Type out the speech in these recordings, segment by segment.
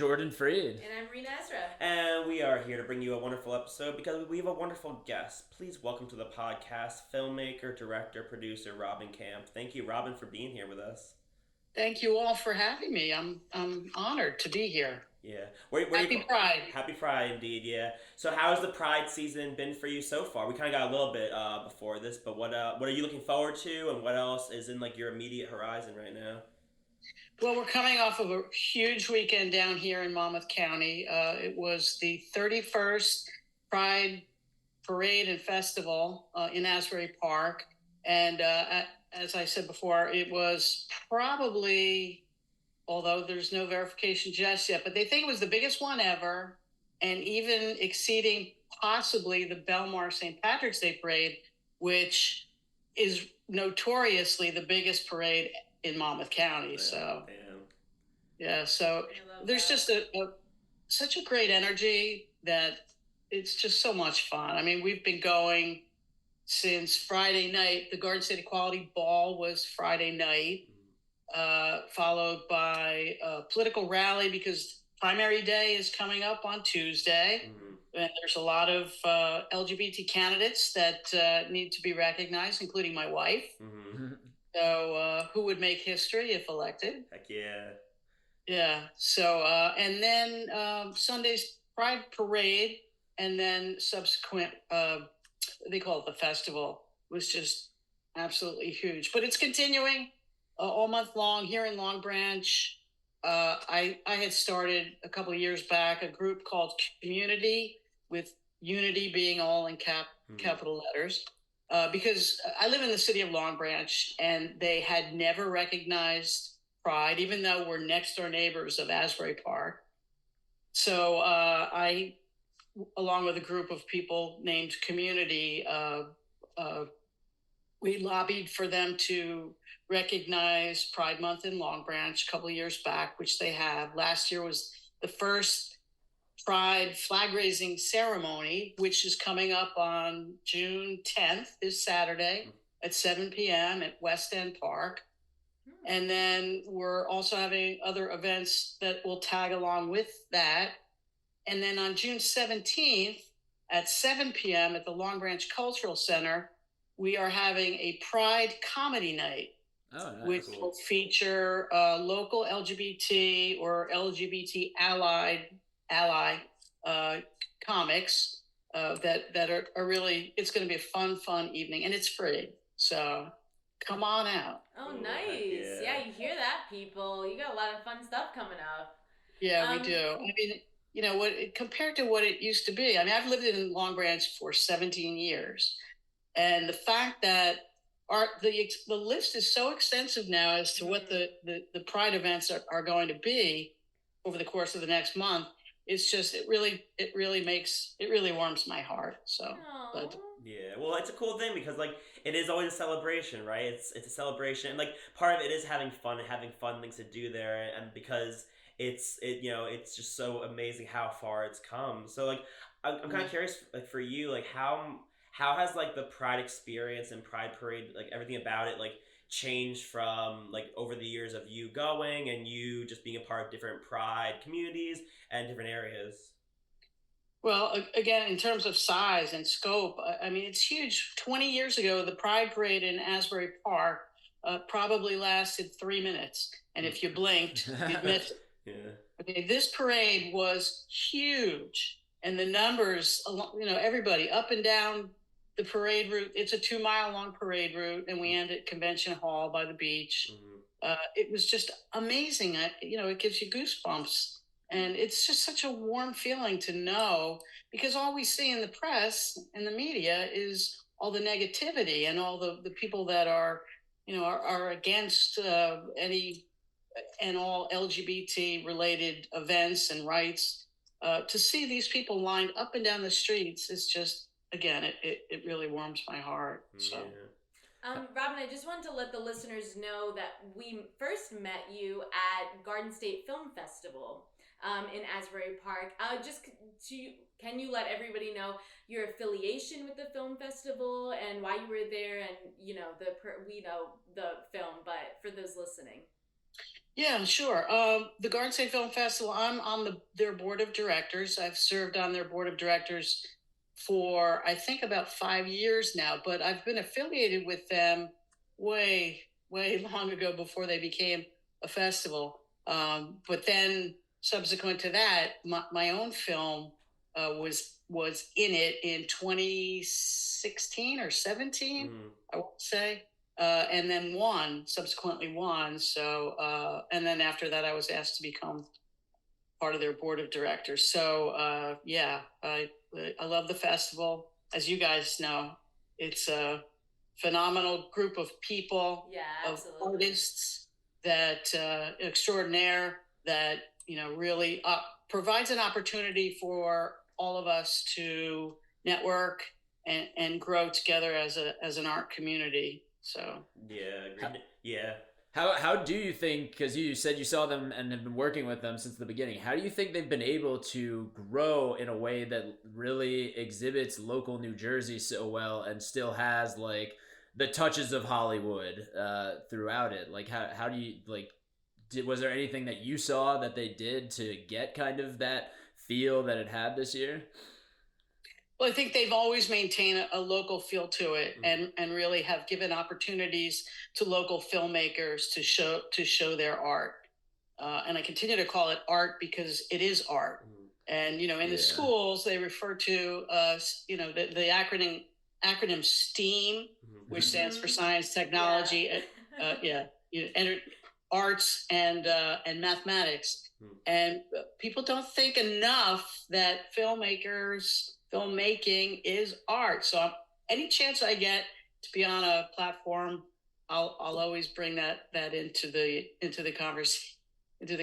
Jordan Freed. And I'm Reena Ezra. And we are here to bring you a wonderful episode because we have a wonderful guest. Please welcome to the podcast, filmmaker, director, producer, Robin Kampf. Thank you, Robin, for being here with us. Thank you all for having me. I'm honored to be here. Yeah. Happy Pride. Happy Pride, indeed, yeah. So how has the Pride season been for you so far? We kind of got a little bit before this, but what are you looking forward to, and what else is in like your immediate horizon right now? Well, we're coming off of a huge weekend down here in Monmouth County. It was the 31st Pride Parade and Festival in Asbury Park. And as I said before, it was probably, although there's no verification just yet, but they think it was the biggest one ever, and even exceeding possibly the Belmar St. Patrick's Day Parade, which is notoriously the biggest parade in Monmouth County. So there's just such a great energy that it's just so much fun. I mean, we've been going since Friday night. The Garden State Equality Ball was Friday night, followed by a political rally because primary day is coming up on Tuesday. And there's a lot of LGBT candidates that need to be recognized, including my wife. So who would make history if elected? Heck yeah. Yeah. So, and then Sunday's Pride Parade, and then subsequent, they call it the festival, was just absolutely huge. But it's continuing all month long here in Long Branch. I had started a couple of years back a group called Community, with unity being all in capital letters. Because I live in the city of Long Branch, and they had never recognized Pride, even though we're next door neighbors of Asbury Park. So I, along with a group of people named Community, we lobbied for them to recognize Pride Month in Long Branch a couple of years back, which they have. Last year was the first Pride flag raising ceremony, which is coming up on June 10th, this Saturday at 7 p.m. at West End Park. And then we're also having other events that will tag along with that. And then on June 17th at 7 p.m. at the Long Branch Cultural Center, we are having a Pride comedy night, which will feature local LGBT or LGBT ally comics that are really, it's going to be a fun evening, and it's free. So come on out. Oh, nice. Yeah, you hear that, people. You got a lot of fun stuff coming up. Yeah, we do. I mean, you know, compared to what it used to be, I mean, I've lived in Long Branch for 17 years. And the fact that the list is so extensive now as to what the Pride events are going to be over the course of the next month, it's just, it really warms my heart. So, yeah, well, it's a cool thing because like it is always a celebration, right? It's a celebration, and like part of it is having fun and having fun things to do there, and because it's just so amazing how far it's come. So like I'm kind of curious, like for you, like how has like the Pride experience and Pride Parade, like everything about it, like changed from like over the years of you going and you just being a part of different Pride communities and different areas? Well, again, in terms of size and scope, I mean, it's huge. 20 years ago, the Pride Parade in Asbury Park probably lasted 3 minutes. And if you blinked, you'd miss it. Yeah. Okay, this parade was huge. And the numbers, you know, everybody up and down the parade route. It's a 2-mile long parade route, and we end at Convention Hall by the beach. It was just amazing. You know, it gives you goosebumps. And it's just such a warm feeling to know, because all we see in the press and the media is all the negativity and all the people that are, you know, are against any and all LGBT related events and rights. To see these people lined up and down the streets is just, again, it really warms my heart. So. Robin, I just wanted to let the listeners know that we first met you at Garden State Film Festival in Asbury Park. Can you let everybody know your affiliation with the film festival and why you were there, and we know the film, but for those listening. Yeah, sure. The Garden State Film Festival, I'm on their board of directors. I've served on their board of directors for, I think, about 5 years now, but I've been affiliated with them way, way long ago before they became a festival. But then subsequent to that, my own film was in it in 2016 or 17, I won't say. And then subsequently won. So, and then after that, I was asked to become part of their board of directors. So, yeah, I love the festival. As you guys know, it's a phenomenal group of people, of artists that extraordinaire that, really provides an opportunity for all of us to network and grow together as an art community. So yeah. How do you think, because you said you saw them and have been working with them since the beginning, how do you think they've been able to grow in a way that really exhibits local New Jersey so well and still has like the touches of Hollywood throughout it? Like how do you was there anything that you saw that they did to get kind of that feel that it had this year? Well, I think they've always maintained a local feel to it, and really have given opportunities to local filmmakers to show their art. And I continue to call it art because it is art. And in the schools they refer to the acronym STEAM, which stands for science, technology, arts, and mathematics. And people don't think enough that filmmaking is art. So any chance I get to be on a platform, I'll always bring that into the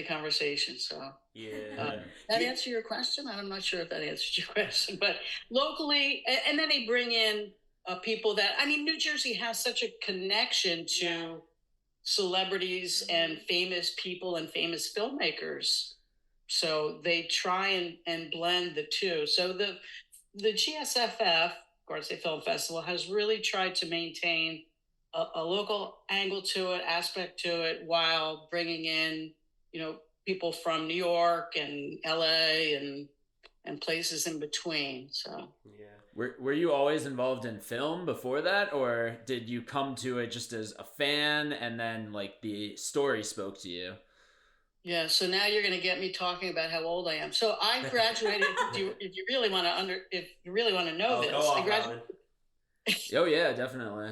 conversation. So that answer your question? I'm not sure if that answered your question, but locally, and then they bring in people that, New Jersey has such a connection to celebrities and famous people and famous filmmakers. So they try and blend the two. So the GSFF, Garden State Film Festival, has really tried to maintain a local angle to it, aspect to it, while bringing in, people from New York and LA and places in between. So Were you always involved in film before that, or did you come to it just as a fan and then the story spoke to you? Yeah, so now you're going to get me talking about how old I am. So I graduated. If you really want to know this, I graduated. Oh yeah, definitely.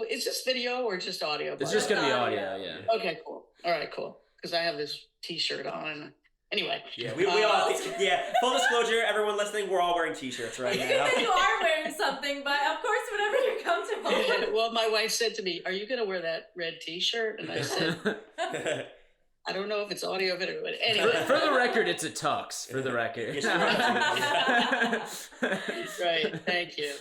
Is this video or just audio? It's just going to be audio. Yeah. Okay, cool. All right, cool. Because I have this T-shirt on. Anyway. Yeah, we all. Yeah, full disclosure, everyone listening, we're all wearing T-shirts right now. You are wearing something, but of course, whatever you're comfortable with. Well, my wife said to me, "Are you going to wear that red T-shirt?" And I said, I don't know if it's audio video, but anyway. For the record, it's a tux. For the record. Right. Thank you.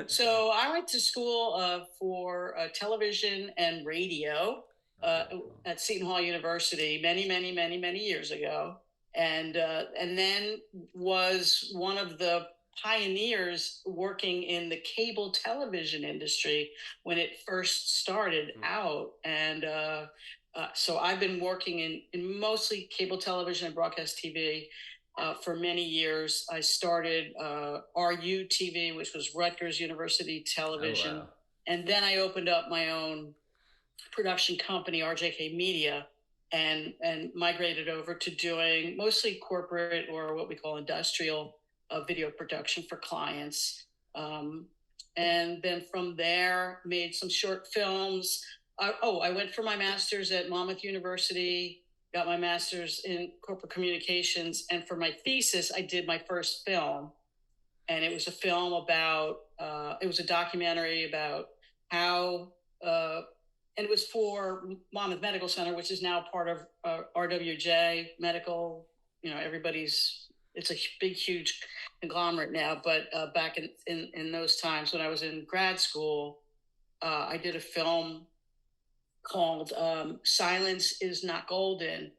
So I went to school for television and radio at Seton Hall University many years ago, and then was one of the pioneers working in the cable television industry when it first started out, and so I've been working in mostly cable television and broadcast TV for many years. I started RU TV, which was Rutgers University Television. Oh, wow. And then I opened up my own production company, RJK Media, and migrated over to doing mostly corporate, or what we call industrial video production for clients. And then from there, made some short films. I went for my master's at Monmouth University, got my master's in corporate communications. And for my thesis, I did my first film. And it was a film about, it was a documentary about how, and it was for Monmouth Medical Center, which is now part of RWJ Medical. It's a big, huge conglomerate now. But back in those times when I was in grad school, I did a film called Silence is Not Golden,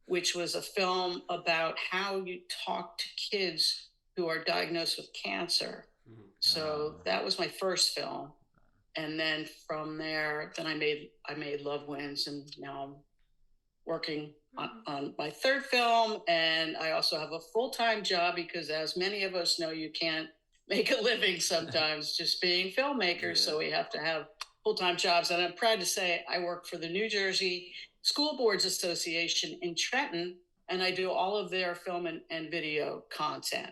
which was a film about how you talk to kids who are diagnosed with cancer. So that was my first film. And then from there, I made Love Wins, and now I'm working on my third film. And I also have a full-time job because, as many of us know, you can't make a living sometimes just being filmmakers. So we have to have full-time jobs. And I'm proud to say I work for the New Jersey School Boards Association in Trenton, and I do all of their film and video content.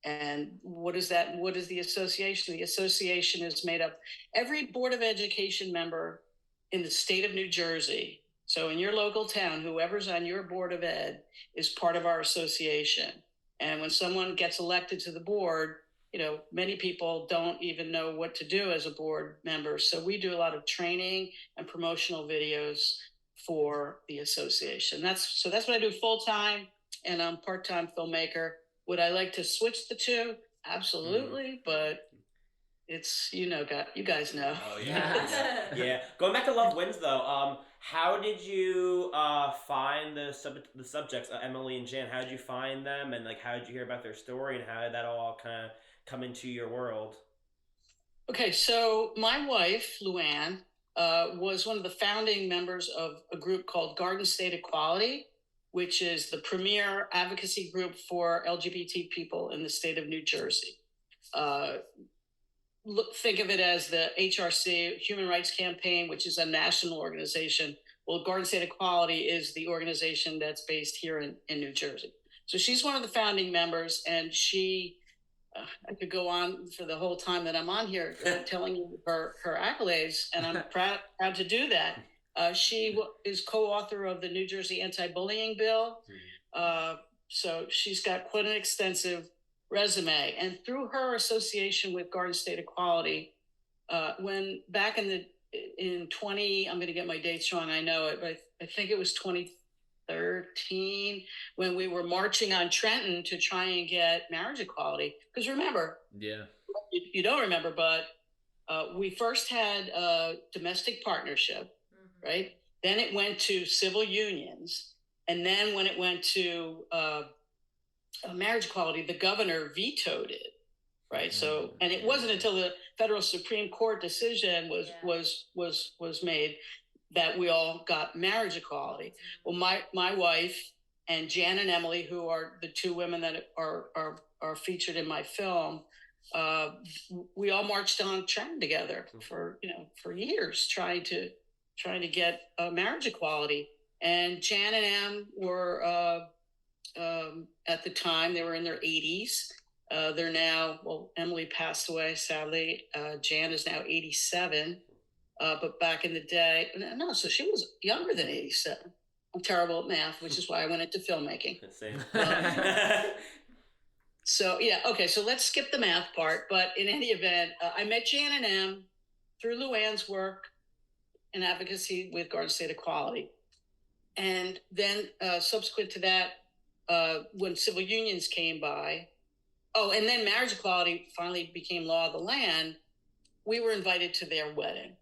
And what is that? What is the association? The association is made up every Board of Education member in the state of New Jersey. So in your local town, whoever's on your Board of Ed is part of our association. And when someone gets elected to the board, many people don't even know what to do as a board member. So we do a lot of training and promotional videos for the association. That's what I do full time, and I'm part-time filmmaker. Would I like to switch the two? Absolutely, but it's you guys know. Oh yeah, yeah. Going back to Love Wins though, how did you find the subjects, Emily and Jan? How did you find them, and how did you hear about their story, and how did that all kind of come into your world? Okay, so my wife, Luann, was one of the founding members of a group called Garden State Equality, which is the premier advocacy group for LGBT people in the state of New Jersey. Think of it as the HRC, Human Rights Campaign, which is a national organization. Well, Garden State Equality is the organization that's based here in New Jersey. So she's one of the founding members, and I could go on for the whole time that I'm on here telling you her accolades, and I'm proud to do that. She is co-author of the New Jersey Anti-Bullying Bill. So she's got quite an extensive resume. And through her association with Garden State Equality, when back in 20, I'm going to get my dates wrong, I know it, but I think it was 2013 when we were marching on Trenton to try and get marriage equality. Because remember, you don't remember, but we first had a domestic partnership, right? Then it went to civil unions. And then when it went to marriage equality, the governor vetoed it, right? So, and it wasn't until the federal Supreme Court decision was made that we all got marriage equality. Well, my wife and Jan and Emily, who are the two women that are featured in my film, we all marched on Trenton together for years, trying to get marriage equality. And Jan and Em were at the time, they were in their 80s. They're now, Emily passed away, sadly. Jan is now 87. But back in the day, no, so she was younger than 87. I'm terrible at math, which is why I went into filmmaking. Same. So let's skip the math part. But in any event, I met Jan and Em through Luann's work in advocacy with Garden State Equality. And then subsequent to that, when civil unions came by, and then marriage equality finally became law of the land, we were invited to their wedding.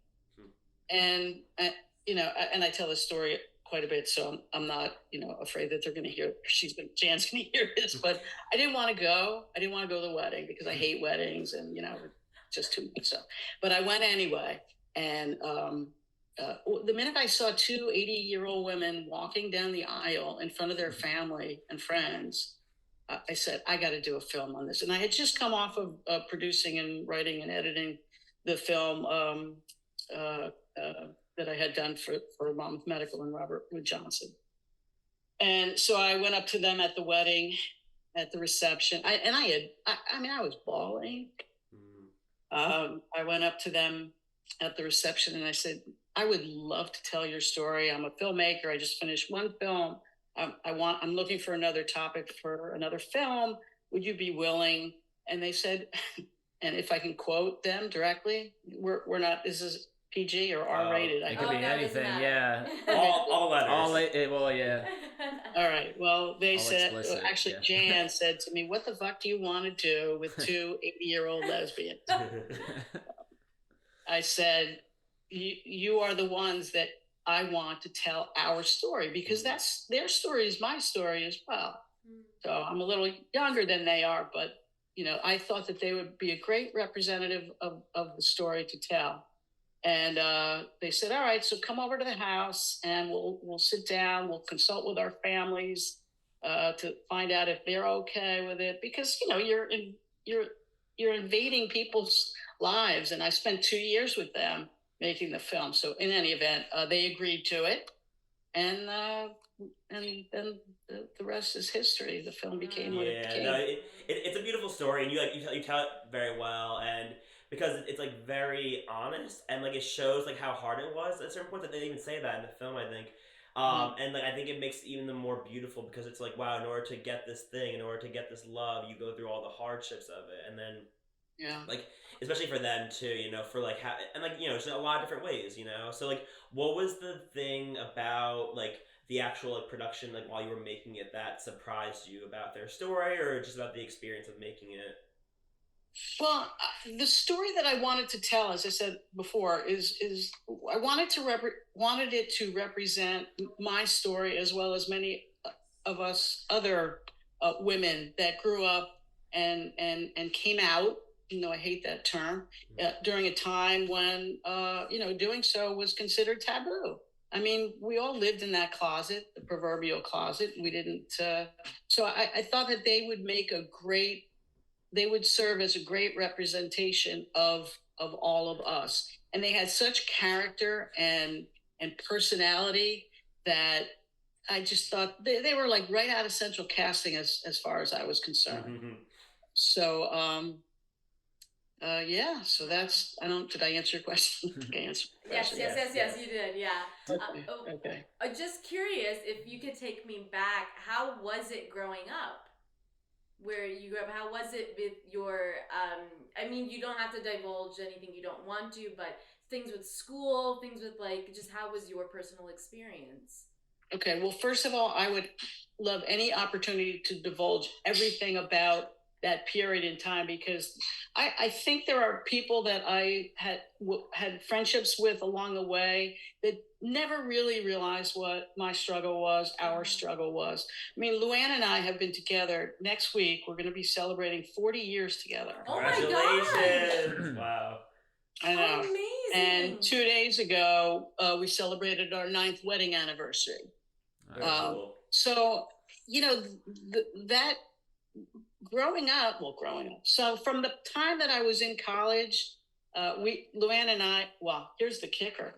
And, and I tell this story quite a bit, so I'm not, afraid that they're going to hear, Jan's going to hear this, but I didn't want to go. I didn't want to go to the wedding because I hate weddings and, just too much stuff. But I went anyway. And the minute I saw two 80-year-old women walking down the aisle in front of their family and friends, I said, I got to do a film on this. And I had just come off of producing and writing and editing the film that I had done for Monmouth Medical and Robert Wood Johnson. And so I went up to them at the wedding, at the reception. I was bawling. I went up to them at the reception and I said, I would love to tell your story. I'm a filmmaker. I just finished one film. I'm looking for another topic for another film. Would you be willing? And they said, and if I can quote them directly, we're not, this is PG or R-rated. It could be anything, yeah. all letters. Yeah. All right. Well, they All said, explicit, actually, yeah. Jan said to me, what the fuck do you want to do with two 80-year-old lesbians? I said, you are the ones that I want to tell our story, because that's their story is my story as well. So I'm a little younger than they are, but I thought that they would be a great representative of the story to tell. And they said, all right, so come over to the house and we'll sit down, we'll consult with our families to find out if they're okay with it, because you're invading people's lives. And I spent 2 years with them making the film. So in any event, they agreed to it, and then the rest is history. The film became what it became. No, it's a beautiful story, and you tell it very well, and because it's like very honest, and like it shows like how hard it was at certain points. That they didn't even say that in the film, I think. And like I think it makes it even more beautiful, because it's like, wow, in order to get this thing, in order to get this love, you go through all the hardships of it, and then like especially for them too, for like and like just a lot of different ways, So like, what was the thing about like the actual like production, like while you were making it, that surprised you about their story, or just about the experience of making it? Well, the story that I wanted to tell, as I said before, is I wanted it to represent my story, as well as many of us other women that grew up and came out. I hate that term, during a time when doing so was considered taboo. I mean, we all lived in that closet, the proverbial closet. We didn't. So I thought that they would serve as a great representation of all of us. And they had such character and personality that I just thought they were like right out of central casting as far as I was concerned. Mm-hmm. So, so that's, did I answer your question? Yes, you did. Yeah. Okay. I'm just curious if you could take me back. How was it growing up? Where you grew up, how was it with your, you don't have to divulge anything you don't want to, but things with school, things with like, just how was your personal experience? Okay, well, first of all, I would love any opportunity to divulge everything about that period in time, because I think there are people that I had friendships with along the way that never really realized what my struggle was, our struggle was. I mean, Luann and I have been together. Next week, we're going to be celebrating 40 years together. Oh my God! Wow. I know. Amazing. And 2 days ago, we celebrated our 9th wedding anniversary. Cool. So, that growing up. So from the time that I was in college, Luann and I, here's the kicker.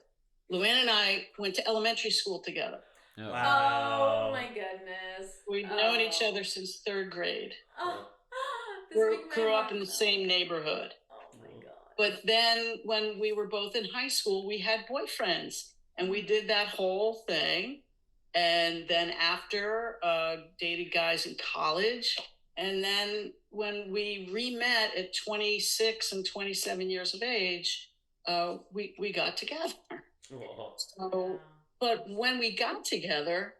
Luann and I went to elementary school together. Oh. Wow. Oh my goodness. We've known each other since 3rd grade. We grew up in the same neighborhood. Oh my God. But then when we were both in high school, we had boyfriends, and we did that whole thing. And then after, dated guys in college. And then when we re-met at 26 and 27 years of age, we got together. So, but when we got together,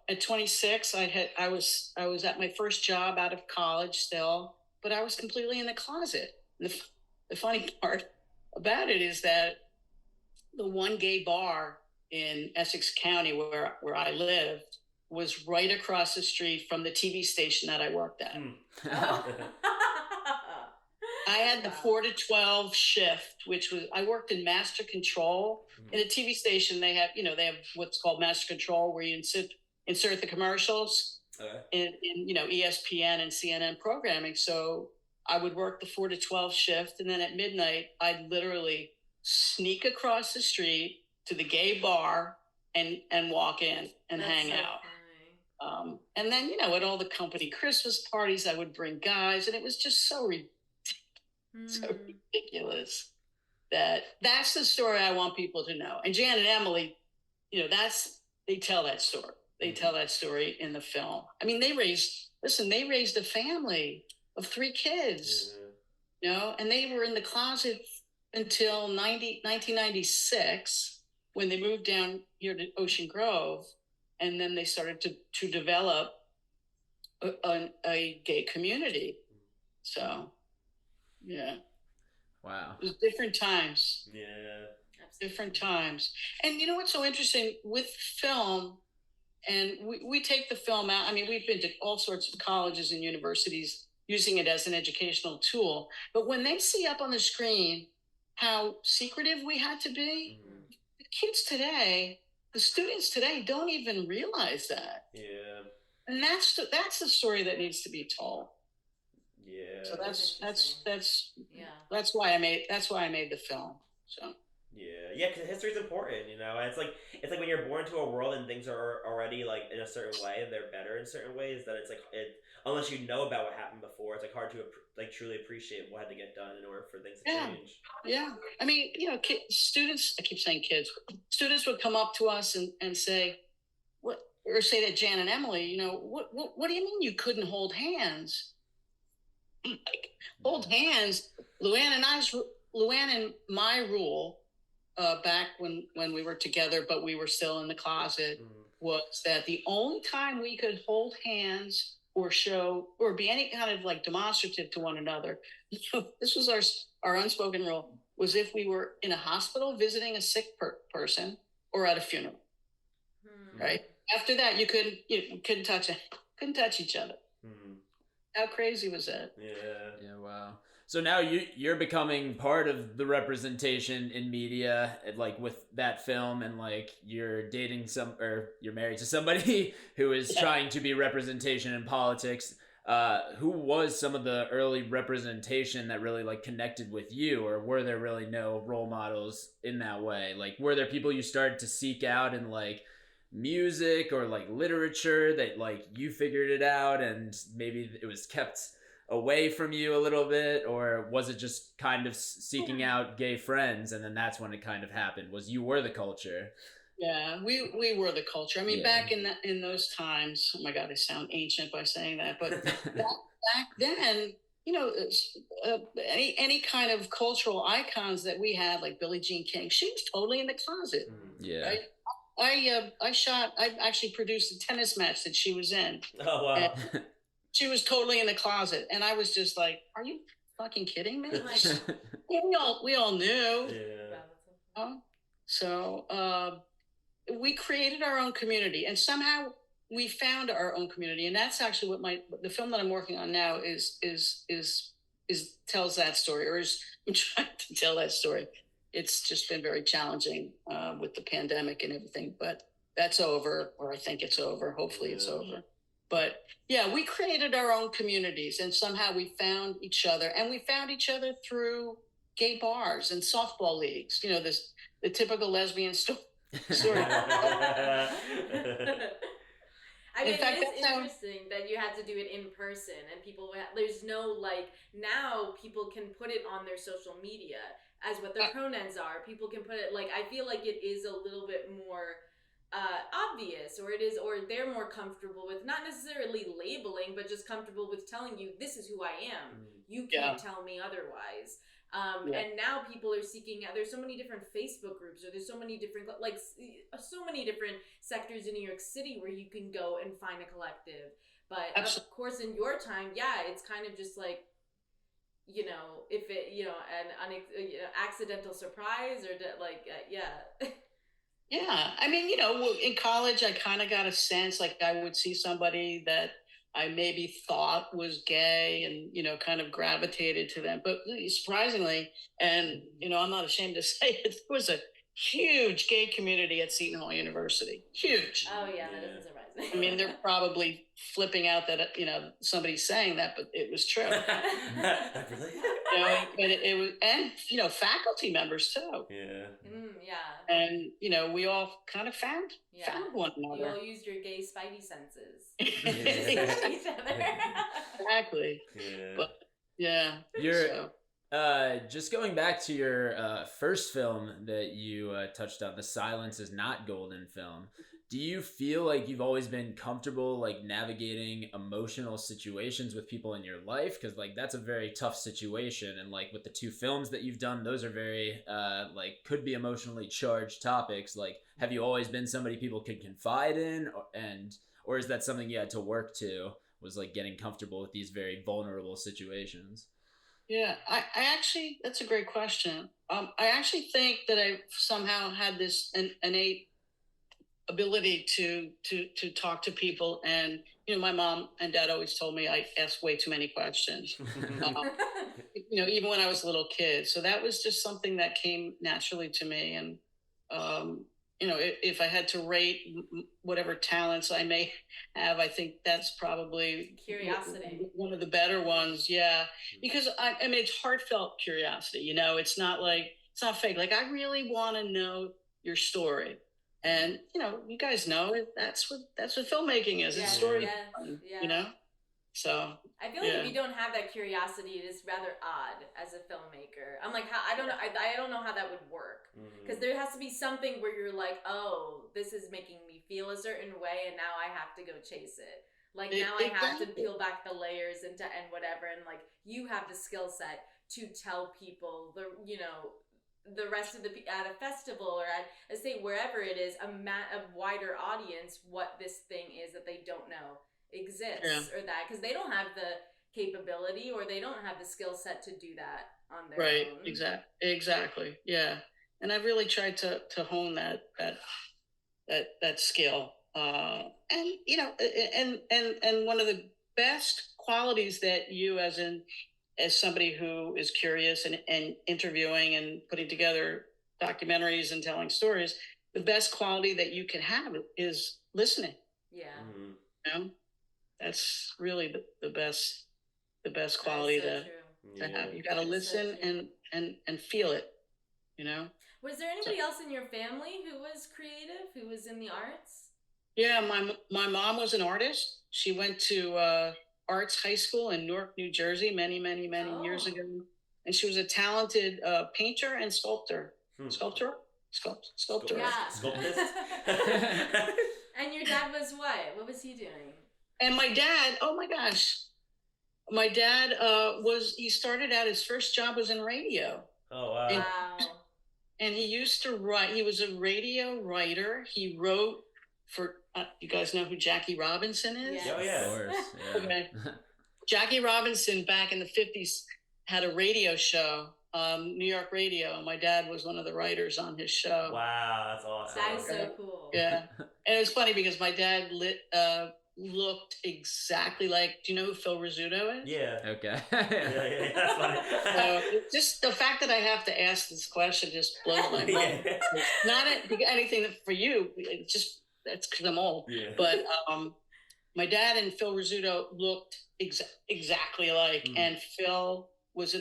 at 26, I was at my first job out of college still, but I was completely in the closet. The funny part about it is that the one gay bar in Essex County where I lived was right across the street from the TV station that I worked at. I had the 4 to 12 shift, which was, I worked in master control. In a TV station, they have what's called master control, where you insert the commercials in ESPN and CNN programming. So I would work the 4 to 12 shift, and then at midnight, I'd literally sneak across the street to the gay bar and walk in and hang out. And then, at all the company Christmas parties, I would bring guys, and it was just so ridiculous. That's the story I want people to know. And Jan and Emily, they tell that story. They tell that story in the film. I mean, they raised a family of 3 kids, and they were in the closet until 1996, when they moved down here to Ocean Grove. And then they started to develop a gay community. So, yeah. Wow. It was different times. Yeah. Different times. And you know what's so interesting with film, and we take the film out. I mean, we've been to all sorts of colleges and universities using it as an educational tool. But when they see up on the screen how secretive we had to be. The kids today, the students today don't even realize that. Yeah. And that's the story that needs to be told. Yeah. So Yeah. that's why I made the film. So Yeah, because history is important, you know. And it's like when you're born to a world and things are already like in a certain way, and they're better in certain ways. That it's like unless you know about what happened before, it's like hard to like truly appreciate what had to get done in order for things to change. Yeah. I mean, you know, students. I keep saying kids. Students would come up to us and say, "What?" Or say to Jan and Emily, you know, what do you mean you couldn't hold hands? Like, hold hands. Luann and my rule. Back when we were together, but we were still in the closet, was that the only time we could hold hands or show or be any kind of like demonstrative to one another, this was our unspoken rule, was if we were in a hospital visiting a sick person or at a funeral. Right after that, you couldn't touch each other. How crazy was that? Yeah. Wow. So now you're becoming part of the representation in media, like with that film, and like you're dating you're married to somebody who is trying to be representation in politics. Who was some of the early representation that really like connected with you, or were there really no role models in that way? Like, were there people you started to seek out in like music or like literature that like you figured it out and maybe it was kept away from you a little bit, or was it just kind of seeking out gay friends and then that's when it kind of happened? Was you were the culture? Yeah, we were the culture. I mean, back in those times, oh my God, I sound ancient by saying that, but back then, you know, any kind of cultural icons that we had, like Billie Jean King, she was totally in the closet. Yeah. Right? I actually produced a tennis match that she was in. Oh wow. She was totally in the closet, and I was just like, "Are you fucking kidding me?" Like, we all knew. Yeah. So we created our own community, and somehow we found our own community, and that's actually what the film that I'm working on now is tells that story, or is I'm trying to tell that story. It's just been very challenging with the pandemic and everything, but that's over, or I think it's over. Hopefully, it's over. But yeah, we created our own communities, and somehow we found each other, and we found each other through gay bars and softball leagues. You know, the typical lesbian story. I mean, it's interesting that you had to do it in person, and there's no like, now people can put it on their social media as what their pronouns are. People can put it, like, I feel like it is a little bit more obvious, or they're more comfortable with not necessarily labeling, but just comfortable with telling you, this is who I am. You can't tell me otherwise. And now people are seeking out, there's so many different Facebook groups, or there's so many different, like, so many different sectors in New York City where you can go and find a collective. But of course, in your time, it's kind of just like, you know, if it, you know, an accidental surprise, or Yeah, I mean, you know, in college, I kind of got a sense, like I would see somebody that I maybe thought was gay and, you know, kind of gravitated to them. But surprisingly, and, you know, I'm not ashamed to say it, there was a huge gay community at Seton Hall University. Huge. Oh, yeah, that doesn't surprise me. I mean, they're probably flipping out that, you know, somebody's saying that, but it was true. Really? You know, but it was, and, you know, faculty members too. Yeah. Yeah. And, you know, we all kind of found one another. You all used your gay spidey senses. Each other. Exactly. Yeah. But, yeah. Just going back to your first film that you touched on, the Silence Is Not Golden film. Do you feel like you've always been comfortable like navigating emotional situations with people in your life? Because like that's a very tough situation, and like with the two films that you've done, those are very like could be emotionally charged topics. Like, have you always been somebody people could confide in, or is that something you had to work to? Was like getting comfortable with these very vulnerable situations? Yeah, I actually, that's a great question. I actually think that I somehow had this innate ability to talk to people, and you know, my mom and dad always told me I asked way too many questions. even when I was a little kid. So that was just something that came naturally to me. And, if I had to rate whatever talents I may have, I think that's probably curiosity, one of the better ones. Yeah. Because I mean, it's heartfelt curiosity, it's not fake. Like, I really want to know your story. And, you guys know that's what filmmaking is. It's storytelling, So I feel like if you don't have that curiosity, it is rather odd as a filmmaker. I'm like, I don't know how that would work, because there has to be something where you're like, oh, this is making me feel a certain way, and now I have to go chase it. Like, now I have to peel back the layers and whatever, and like, you have the skill set to tell people the rest of at a festival or at a state, wherever it is, a wider audience, what this thing is that they don't know exists, or that, because they don't have the capability or they don't have the skill set to do that on their own. Exactly. Yeah. And I've really tried to hone that skill. And one of the best qualities that you, as somebody who is curious and interviewing and putting together documentaries and telling stories, the best quality that you can have is listening. Yeah. That's really the best quality to have. You got to listen and feel it, Was there anybody else in your family who was creative, who was in the arts? Yeah, my mom was an artist. She went to Arts High School in Newark, New Jersey, many years ago. And she was a talented painter and sculptor. Sculptor? Yeah. Sculptist. And your dad was what? What was he doing? And my dad, oh my gosh. My dad he started out, his first job was in radio. Oh, wow. And he used to write. He was a radio writer. He wrote for, you guys know who Jackie Robinson is? Yes. Oh, yeah. Of course. Yeah. Okay. Jackie Robinson back in the 50s had a radio show, New York radio. And my dad was one of the writers on his show. Wow, that's awesome. That is so cool. Yeah. And it was funny because my dad looked exactly like, do you know who Phil Rizzuto is? Yeah. Okay. Yeah, that's funny. Just the fact that I have to ask this question just blows my mind. Not anything for you, it's just, that's because I'm old. Yeah. But my dad and Phil Rizzuto looked exactly alike. And Phil was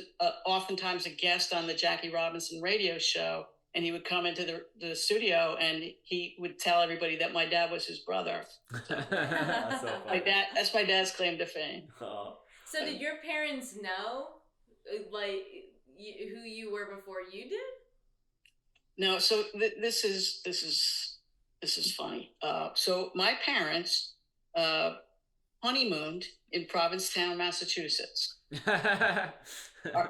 oftentimes a guest on the Jackie Robinson radio show. And he would come into the studio and he would tell everybody that my dad was his brother. That's so funny. That's my dad's claim to fame. Oh. So did your parents know, like, who you were before you did? No. So this is funny. So my parents honeymooned in Provincetown, Massachusetts. Do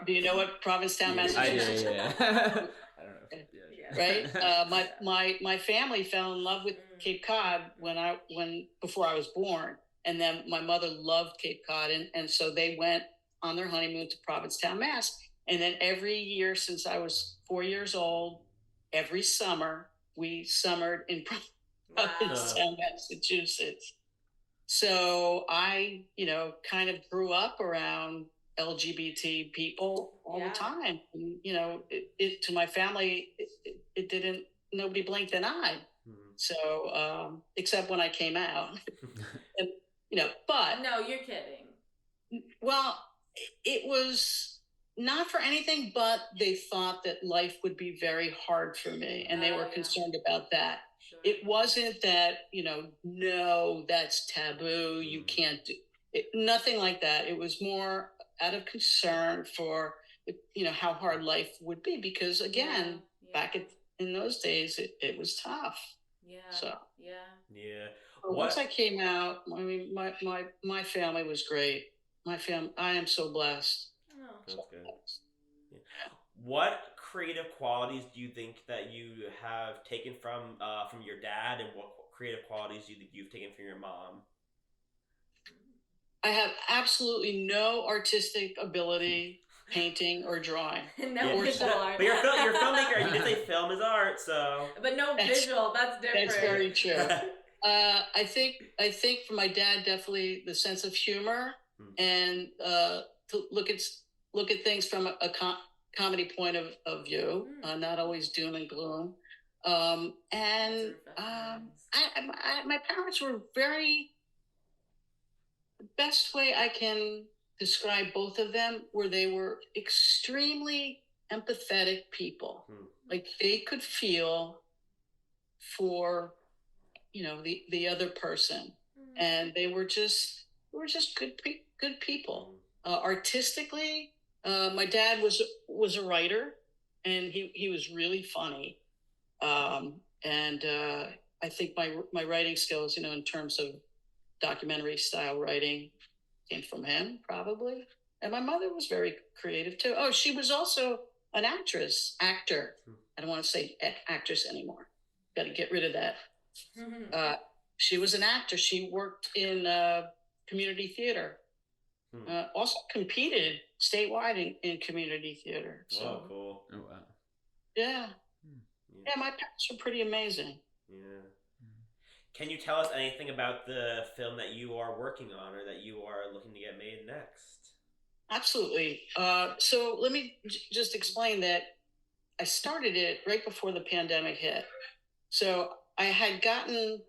you know what Provincetown, Massachusetts? I do, yeah. I don't know. Right. My family fell in love with Cape Cod before I was born, and then my mother loved Cape Cod, and so they went on their honeymoon to Provincetown, Mass. And then every year since I was 4 years old, every summer we summered in Provincetown, Massachusetts. So I, kind of grew up around LGBT people all the time. And, to my family, it didn't, nobody blinked an eye. So, except when I came out. And, but. No, you're kidding. Well, it was not for anything, but they thought that life would be very hard for me. And they were concerned about that. Sure. It wasn't that, no, that's taboo. You can't do it. Nothing like that. It was more out of concern for, how hard life would be. Because again, back in those days, it was tough. Yeah. So. Yeah. Once I came out, I mean, my family was great. I am so blessed. Oh. That's good. Yeah. What creative qualities do you think that you have taken from your dad, and what creative qualities do you think you've taken from your mom? I have absolutely no artistic ability, painting or drawing. No visual art. But you're a filmmaker. You did say film is art, so. But no visual. That's different. That's very true. I think for my dad, definitely the sense of humor and to look at look at things from a comedy point of view, not always doom and gloom. My parents were very, the best way I can describe both of them were they were extremely empathetic people. Like they could feel for, the other person. And they were just good people. Artistically, my dad was a writer, and he was really funny. I think my writing skills, in terms of documentary style writing, came from him probably. And my mother was very creative too. Oh, she was also an actor. I don't want to say actress anymore. Got to get rid of that. She was an actor. She worked in community theater. Also competed statewide in community theater. So, oh, cool. Oh, wow. Yeah. Yeah, my parents were pretty amazing. Yeah. Can you tell us anything about the film that you are working on or that you are looking to get made next? Absolutely. So let me just explain that I started it right before the pandemic hit. So I had gotten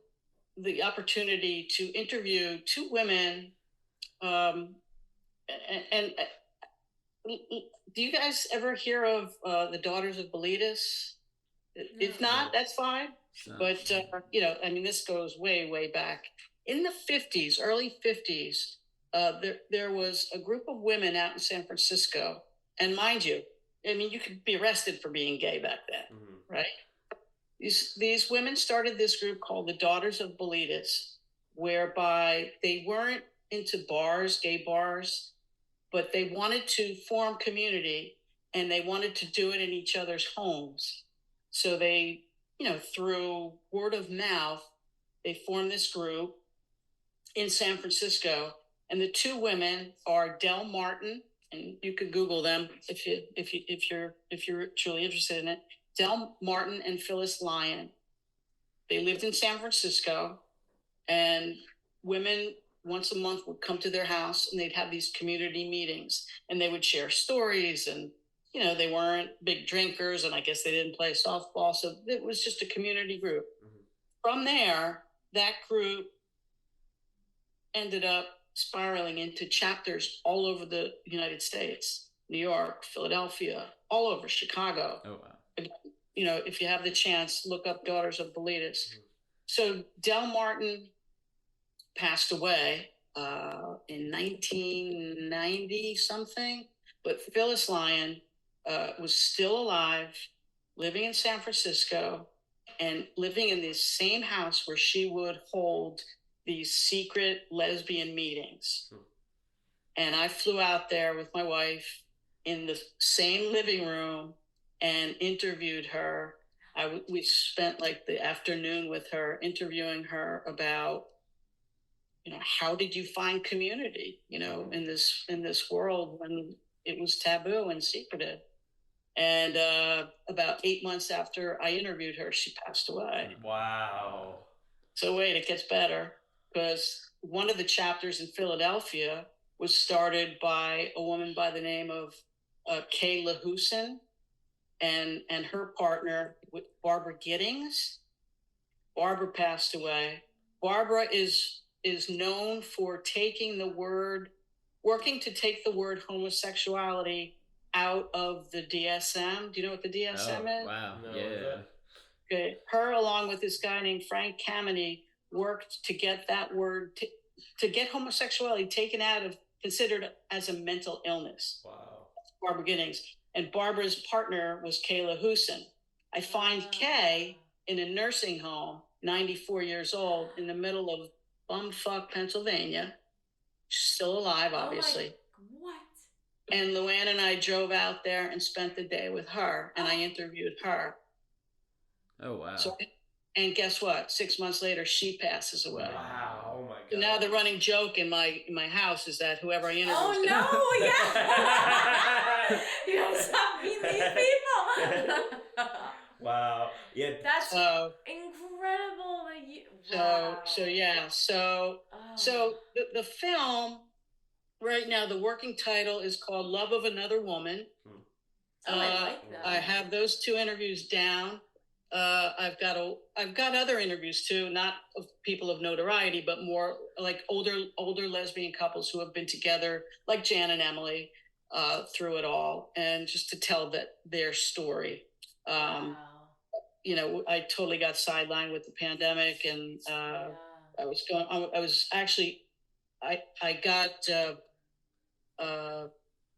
the opportunity to interview two women. And do you guys ever hear of the Daughters of Bilitis? If not, that's fine. But, this goes way, way back. In the 50s, early 50s, there was a group of women out in San Francisco. And mind you, you could be arrested for being gay back then, right? These women started this group called the Daughters of Bilitis, whereby they weren't into bars, gay bars, but they wanted to form community, and they wanted to do it in each other's homes. So they, through word of mouth, they formed this group in San Francisco. And the two women are Del Martin, and you could Google them if you're truly interested in it. Del Martin and Phyllis Lyon. They lived in San Francisco, and women once a month would come to their house, and they'd have these community meetings, and they would share stories. And they weren't big drinkers, and I guess they didn't play softball, so it was just a community group. From there, that group ended up spiraling into chapters all over the United States, New York, Philadelphia, all over Chicago. Oh, wow. If you have the chance, look up Daughters of Bilitis. So Del Martin passed away in 1990 something, but Phyllis Lyon was still alive, living in San Francisco, and living in this same house where she would hold these secret lesbian meetings. And I flew out there with my wife in the same living room and interviewed her. We spent like the afternoon with her, interviewing her about, how did you find community, in this world when it was taboo and secretive. And about 8 months after I interviewed her, she passed away. Wow. So wait, it gets better, because one of the chapters in Philadelphia was started by a woman by the name of Kayla Husin and her partner, Barbara Giddings. Barbara passed away. Barbara is known for working to take the word homosexuality out of the DSM. Do you know what the DSM is? Wow. No, Yeah. Okay. Her, along with this guy named Frank Kameny, worked to get that word, to get homosexuality taken out of, considered as a mental illness. Wow. Barbara Giddings. And Barbara's partner was Kayla Husin. I find Kay in a nursing home, 94 years old, in the middle of bumfuck Pennsylvania. She's still alive, obviously. What? And Luann and I drove out there and spent the day with her, and I interviewed her. Oh, wow. So, and guess what? 6 months later, she passes away. Wow. Oh my God. So now the running joke in my house is that whoever I interview. Oh no! Yeah. You gotta stop meeting these people. Wow. Yeah. That's incredible that you. Wow. So the film, right now the working title is called Love of Another Woman. I like that. I have those 2 interviews down. I've got other interviews too, not of people of notoriety, but more like older lesbian couples who have been together, like Jan and Emily, through it all, and just to tell their story. Wow. You know, I totally got sidelined with the pandemic, and I got.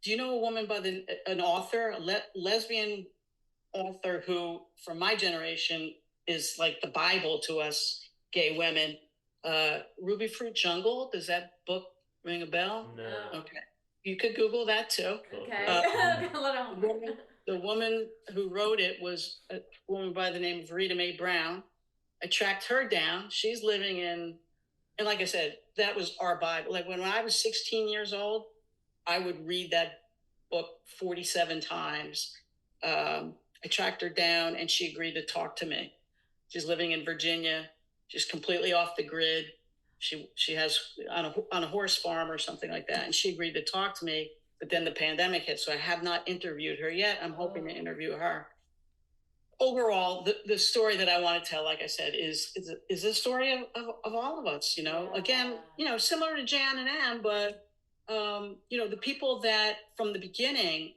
Do you know a woman by an author, lesbian author who, from my generation, is like the Bible to us gay women? Ruby Fruit Jungle. Does that book ring a bell? No. Okay, you could Google that too. Okay. The woman who wrote it was a woman by the name of Reena Mae Brown. I tracked her down. She's living and like I said, that was our Bible. Like when I was 16 years old, I would read that book 47 times. I tracked her down and she agreed to talk to me. She's living in Virginia. She's completely off the grid. She has on a horse farm or something like that. And she agreed to talk to me, but then the pandemic hit. So I have not interviewed her yet. I'm hoping to interview her. Overall, the story that I want to tell, like I said, is the story of all of us, you know, again, you know, similar to Jan and Em, but, you know, the people that from the beginning,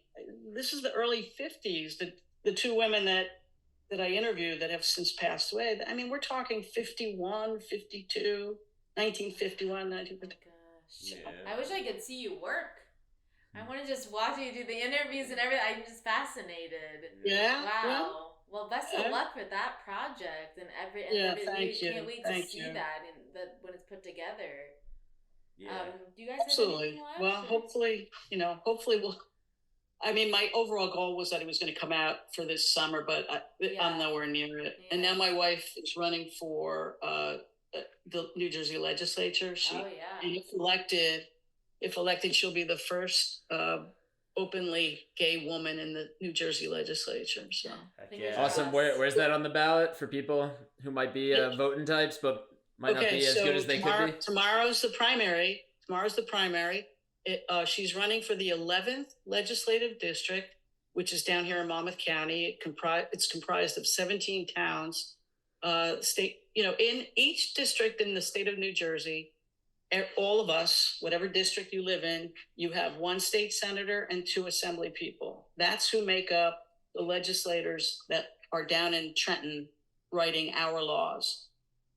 this is the early 50s, the 2 women that I interviewed that have since passed away. I mean, we're talking 51, 52, 1951, 1950. Oh my gosh. I wish I could see you work. I want to just watch you do the interviews and everything. I'm just fascinated. Yeah. Wow. Well, best of luck with that project and thank you. Can't wait to see that when it's put together. Yeah. Do you guys Absolutely. have anything left? Well, hopefully we'll. I mean, my overall goal was that it was going to come out for this summer, but I'm nowhere near it. Yeah. And now my wife is running for the New Jersey legislature. And if elected, she'll be the first openly gay woman in the New Jersey legislature. So awesome. Where's that on the ballot for people who might be voting types but might not be as good as they could be? Tomorrow's the primary. She's running for the 11th legislative district, which is down here in Monmouth County. It's comprised of 17 towns. State, you know, in each district in the state of New Jersey, all of us, whatever district you live in, you have 1 state senator and 2 assembly people. That's who make up the legislators that are down in Trenton writing our laws.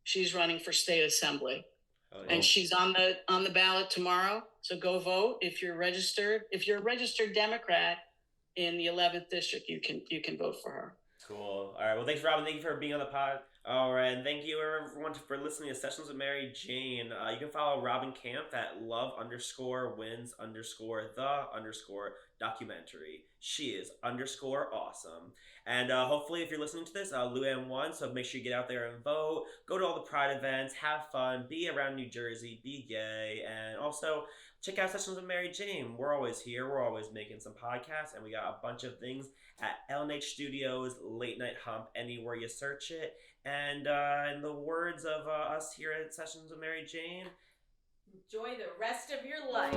She's running for state assembly. And she's on the ballot tomorrow. So go vote if you're registered. If you're a registered Democrat in the 11th district, you can vote for her. Cool. All right. Well, thanks, Robin. Thank you for being on the pod. All right. And thank you, everyone, for listening to Sessions with Mary Jane. You can follow Robin Kampf at love_wins_the_documentary. She is _awesome. And hopefully, if you're listening to this, Luann won. So make sure you get out there and vote. Go to all the Pride events. Have fun. Be around New Jersey. Be gay. And also, check out Sessions with Mary Jane. We're always here. We're always making some podcasts. And we got a bunch of things at LNH Studios, Late Night Hump, anywhere you search it. And in the words of us here at Sessions with Mary Jane, enjoy the rest of your life.